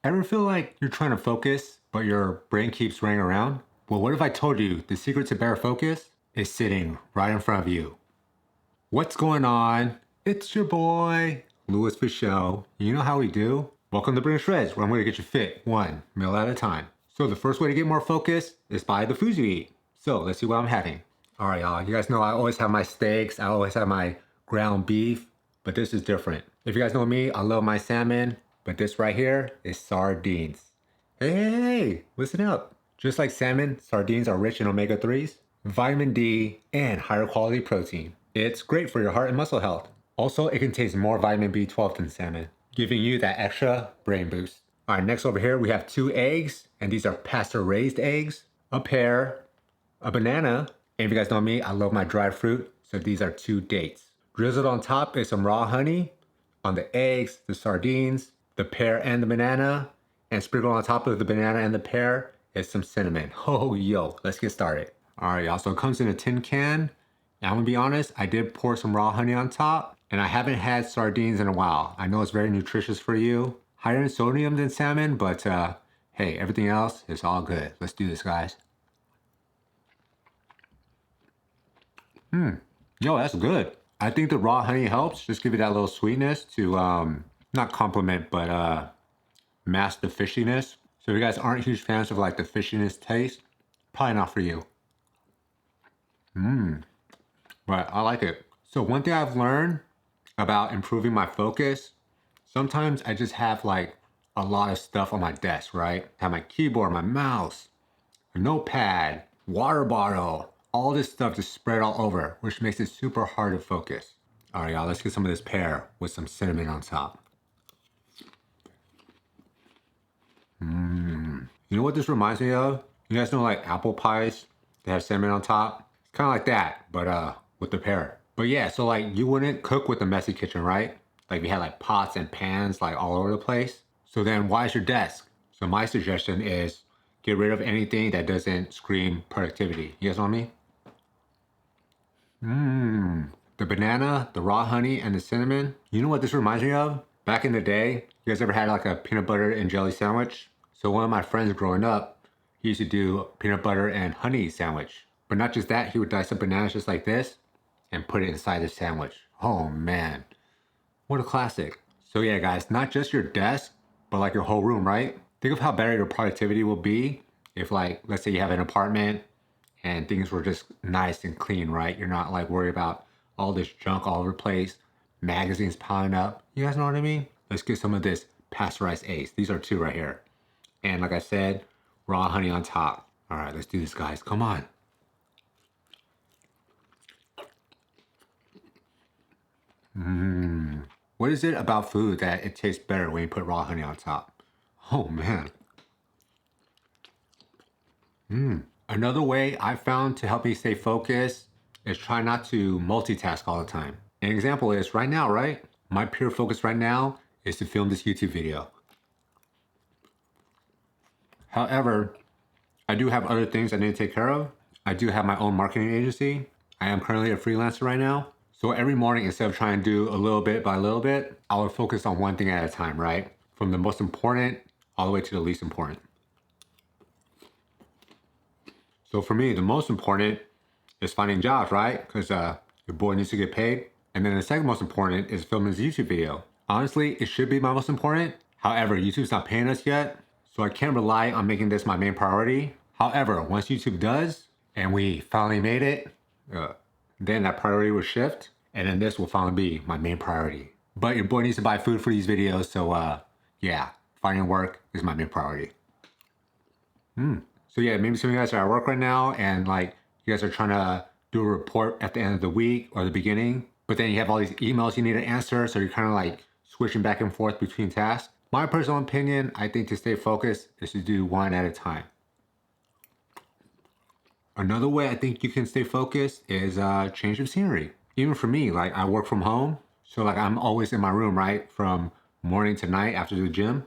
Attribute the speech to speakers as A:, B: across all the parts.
A: Ever feel like you're trying to focus, but your brain keeps running around? Well, what if I told you the secret to better focus is sitting right in front of you? What's going on? It's your boy, Louis Ha Fa Sho. You know how we do. Welcome to BRINGTHESHREDS, where I'm going to get you fit one meal at a time. So the first way to get more focus is by the foods you eat. So let's see what I'm having. All right, y'all. You guys know I always have my steaks. I always have my ground beef, but this is different. If you guys know me, I love my salmon, but this right here is sardines. Hey, listen up. Just like salmon, sardines are rich in omega-3s, vitamin D, and higher quality protein. It's great for your heart and muscle health. Also, it contains more vitamin B12 than salmon, giving you that extra brain boost. All right, next over here we have 2 eggs, and these are pasture-raised eggs, a pear, a banana, and if you guys know me, I love my dried fruit, so these are 2 dates. Drizzled on top is some raw honey, on the eggs, the sardines, the pear and the banana, and sprinkled on top of the banana and the pear is some cinnamon. Oh, yo, let's get started. All right, y'all, so it comes in a tin can. And I'm gonna be honest, I did pour some raw honey on top, and I haven't had sardines in a while. I know it's very nutritious for you. Higher in sodium than salmon, but hey, everything else is all good. Let's do this, guys. Yo, that's good. I think the raw honey helps. Just give it that little sweetness to, not complement, but mask the fishiness. So if you guys aren't huge fans of like the fishiness taste, probably not for you. But I like it. So one thing I've learned about improving my focus, sometimes I just have like a lot of stuff on my desk, right? I have my keyboard, my mouse, a notepad, water bottle, all this stuff just spread all over, which makes it super hard to focus. All right, y'all, let's get some of this pear with some cinnamon on top. You know what this reminds me of? You guys know like apple pies? They have cinnamon on top? It's kind of like that, but with the pear. But yeah, so like you wouldn't cook with a messy kitchen, right? Like we had like pots and pans like all over the place. So then why is your desk? So my suggestion is get rid of anything that doesn't scream productivity. You guys know what I mean? The banana, the raw honey, and the cinnamon. You know what this reminds me of? Back in the day, you guys ever had like a peanut butter and jelly sandwich? So one of my friends growing up, he used to do peanut butter and honey sandwich. But not just that, he would dice up bananas just like this and put it inside the sandwich. Oh man, what a classic. So yeah guys, not just your desk, but like your whole room, right? Think of how better your productivity will be if like, let's say you have an apartment and things were just nice and clean, right? You're not like worried about all this junk all over the place, magazines piling up. You guys know what I mean? Let's get some of this pasteurized eggs. These are 2 right here. And like I said, raw honey on top. All right, let's do this, guys. Come on. What is it about food that it tastes better when you put raw honey on top? Oh man. Another way I found to help me stay focused is try not to multitask all the time. An example is right now, right? My pure focus right now is to film this YouTube video. However, I do have other things I need to take care of. I do have my own marketing agency. I am currently a freelancer right now. So every morning, instead of trying to do a little bit by little bit, I would focus on one thing at a time, right? From the most important all the way to the least important. So for me, the most important is finding jobs, right? Because your boy needs to get paid. And then the second most important is filming this YouTube video. Honestly, it should be my most important. However, YouTube's not paying us yet, so I can't rely on making this my main priority. However, once YouTube does, and we finally made it, then that priority will shift, and then this will finally be my main priority. But your boy needs to buy food for these videos, so yeah, finding work is my main priority. So yeah, maybe some of you guys are at work right now and like you guys are trying to do a report at the end of the week or the beginning, but then you have all these emails you need to answer, so you're kind of like switching back and forth between tasks. My personal opinion, I think to stay focused is to do one at a time. Another way I think you can stay focused is change of scenery. Even for me, like I work from home, so like I'm always in my room, right? From morning to night after the gym.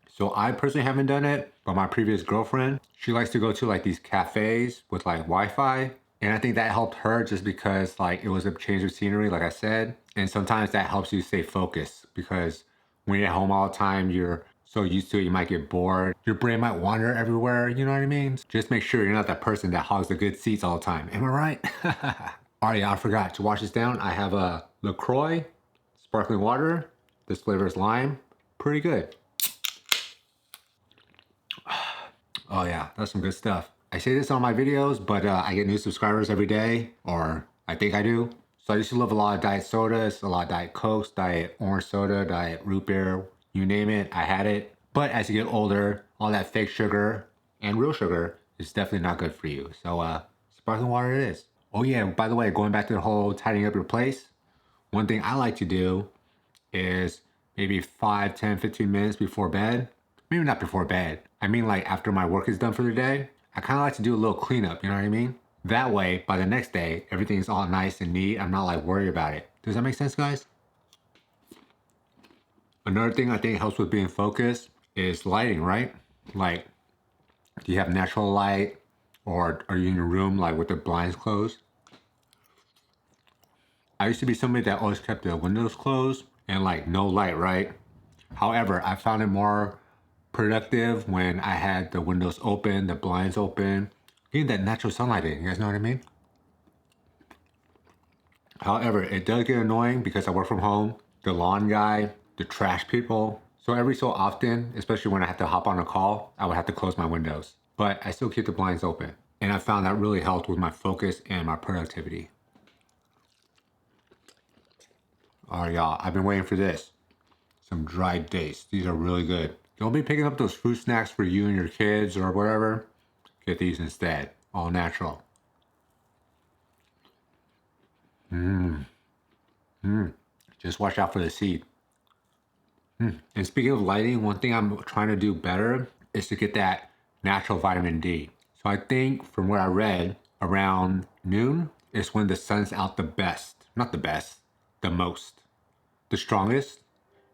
A: So I personally haven't done it, but my previous girlfriend, she likes to go to like these cafes with like Wi-Fi. And I think that helped her just because like it was a change of scenery, like I said. And sometimes that helps you stay focused because when you're at home all the time, you're so used to it, you might get bored. Your brain might wander everywhere, you know what I mean? Just make sure you're not that person that hogs the good seats all the time. Am I right? Oh yeah, I forgot to wash this down. I have a LaCroix sparkling water. This flavor is lime. Pretty good. Oh yeah, that's some good stuff. I say this on my videos, but I get new subscribers every day, or I think I do. So I used to love a lot of diet sodas, a lot of diet cokes, diet orange soda, diet root beer, you name it, I had it. But as you get older, all that fake sugar and real sugar is definitely not good for you. So sparkling water it is. Oh yeah, by the way, going back to the whole tidying up your place, one thing I like to do is maybe 5, 10, 15 minutes before bed. Maybe not before bed. I mean like after my work is done for the day. I kind of like to do a little cleanup, you know what I mean? That way, by the next day, everything's all nice and neat. I'm not like worried about it. Does that make sense, guys? Another thing I think helps with being focused is lighting, right? Like, do you have natural light? Or are you in your room like with the blinds closed? I used to be somebody that always kept the windows closed and like no light, right? However, I found it more productive when I had the windows open, the blinds open, getting that natural sunlight in. You guys know what I mean? However, it does get annoying because I work from home, the lawn guy, the trash people. So every so often, especially when I have to hop on a call, I would have to close my windows. But I still keep the blinds open. And I found that really helped with my focus and my productivity. All right, y'all, I've been waiting for this. Some dried dates. These are really good. Don't be picking up those fruit snacks for you and your kids or whatever. Get these instead. All natural. Just watch out for the seed. And speaking of lighting, one thing I'm trying to do better is to get that natural vitamin D. So I think from what I read, around noon is when the sun's out the best. Not the best, the most. The strongest.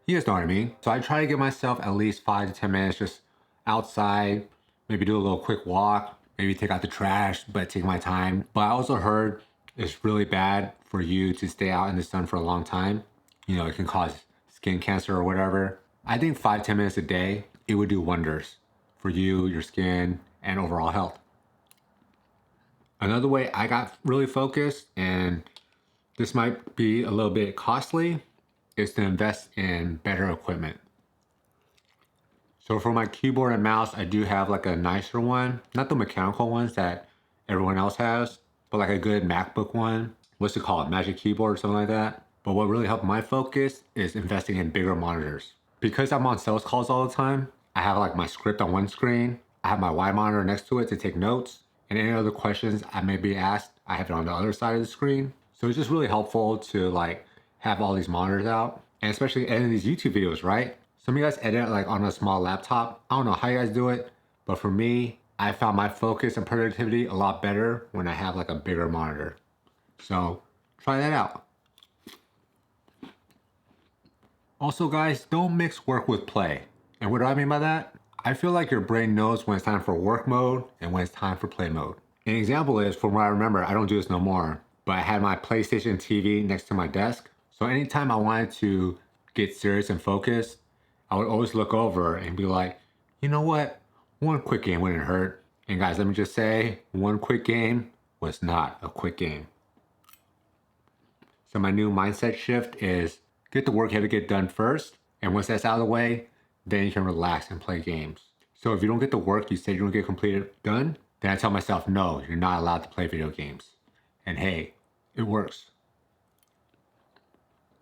A: You guys know what I mean. So I try to give myself at least 5 to 10 minutes just outside, maybe do a little quick walk, maybe take out the trash, but take my time. But I also heard it's really bad for you to stay out in the sun for a long time. You know, it can cause skin cancer or whatever. I think 5, 10 minutes a day, it would do wonders for you, your skin, and overall health. Another way I got really focused, and this might be a little bit costly, is to invest in better equipment. So for my keyboard and mouse, I do have like a nicer one, not the mechanical ones that everyone else has, but like a good MacBook one. What's it called? Magic Keyboard or something like that. But what really helped my focus is investing in bigger monitors. Because I'm on sales calls all the time, I have like my script on one screen, I have my wide monitor next to it to take notes, and any other questions I may be asked, I have it on the other side of the screen. So it's just really helpful to like have all these monitors out, and especially editing these YouTube videos, right? Some of you guys edit like on a small laptop. I don't know how you guys do it, but for me, I found my focus and productivity a lot better when I have like a bigger monitor. So try that out. Also guys, don't mix work with play. And what do I mean by that? I feel like your brain knows when it's time for work mode and when it's time for play mode. An example is, from what I remember, I don't do this no more, but I had my PlayStation TV next to my desk. So anytime I wanted to get serious and focused, I would always look over and be like, you know what? One quick game wouldn't hurt. And guys, let me just say, one quick game was not a quick game. So my new mindset shift is get the work you have to get done first. And once that's out of the way, then you can relax and play games. So if you don't get the work you said you're gonna get completed done, then I tell myself, no, you're not allowed to play video games. And hey, it works.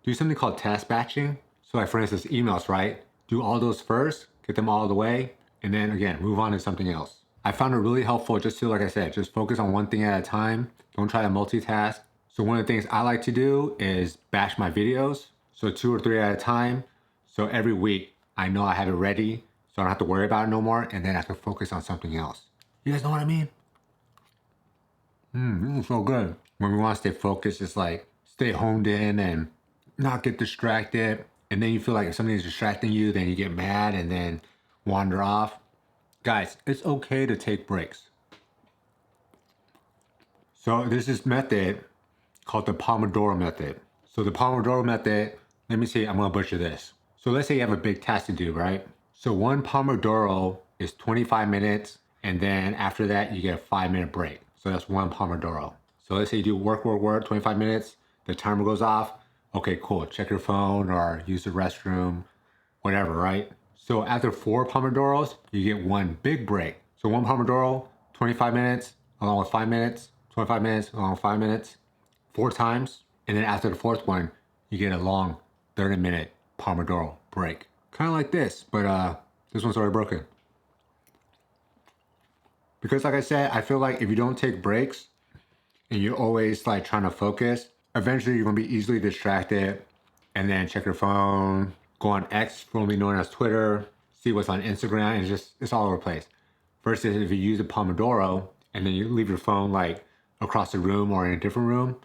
A: Do something called task batching. So like for instance, emails, right? Do all those first, get them all out of the way, and then again, move on to something else. I found it really helpful just to, like I said, just focus on one thing at a time. Don't try to multitask. So one of the things I like to do is batch my videos. So 2 or 3 at a time. So every week I know I have it ready, so I don't have to worry about it no more, and then I can focus on something else. You guys know what I mean? This is so good. When we want to stay focused, it's like stay honed in and not get distracted. And then you feel like if something is distracting you, then you get mad and then wander off. Guys, it's okay to take breaks. So there's this method called the Pomodoro method. So the Pomodoro method, let me see, I'm gonna butcher this. So let's say you have a big task to do, right? So one Pomodoro is 25 minutes, and then after that, you get a 5-minute break. So that's one Pomodoro. So let's say you do work, 25 minutes, the timer goes off. Okay, cool, check your phone or use the restroom, whatever, right? So after 4 Pomodoros, you get one big break. So one Pomodoro, 25 minutes, along with 5 minutes, 25 minutes, along with 5 minutes, 4 times. And then after the 4th one, you get a long 30-minute Pomodoro break. Kind of like this, but this one's already broken. Because like I said, I feel like if you don't take breaks and you're always like trying to focus, eventually you're gonna be easily distracted and then check your phone, go on X, formerly known as Twitter, see what's on Instagram, and it's all over the place. Versus if you use a Pomodoro and then you leave your phone like across the room or in a different room,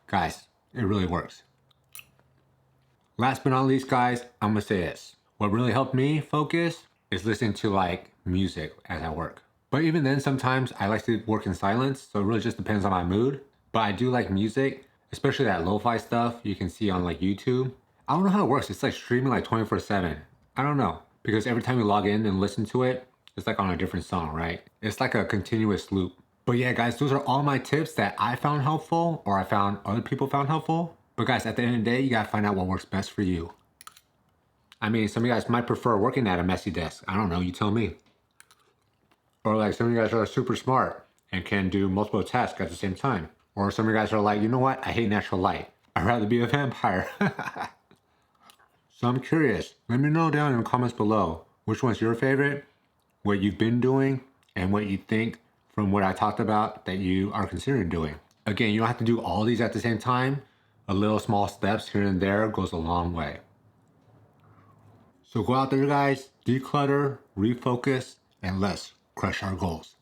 A: guys, it really works. Last but not least, guys, I'm gonna say this. What really helped me focus is listening to like music as I work. But even then, sometimes I like to work in silence, so it really just depends on my mood. But I do like music, especially that lo-fi stuff you can see on like YouTube. I don't know how it works. It's like streaming like 24/7. I don't know. Because every time you log in and listen to it, it's like on a different song, right? It's like a continuous loop. But yeah, guys, those are all my tips that I found helpful or I found other people found helpful. But guys, at the end of the day, you gotta find out what works best for you. I mean, some of you guys might prefer working at a messy desk. I don't know, you tell me. Or like some of you guys are super smart and can do multiple tasks at the same time. Or some of you guys are like, you know what? I hate natural light. I'd rather be a vampire. So I'm curious. Let me know down in the comments below which one's your favorite, what you've been doing, and what you think from what I talked about that you are considering doing. Again, you don't have to do all these at the same time. A little small steps here and there goes a long way. So go out there, guys, declutter, refocus, and let's crush our goals.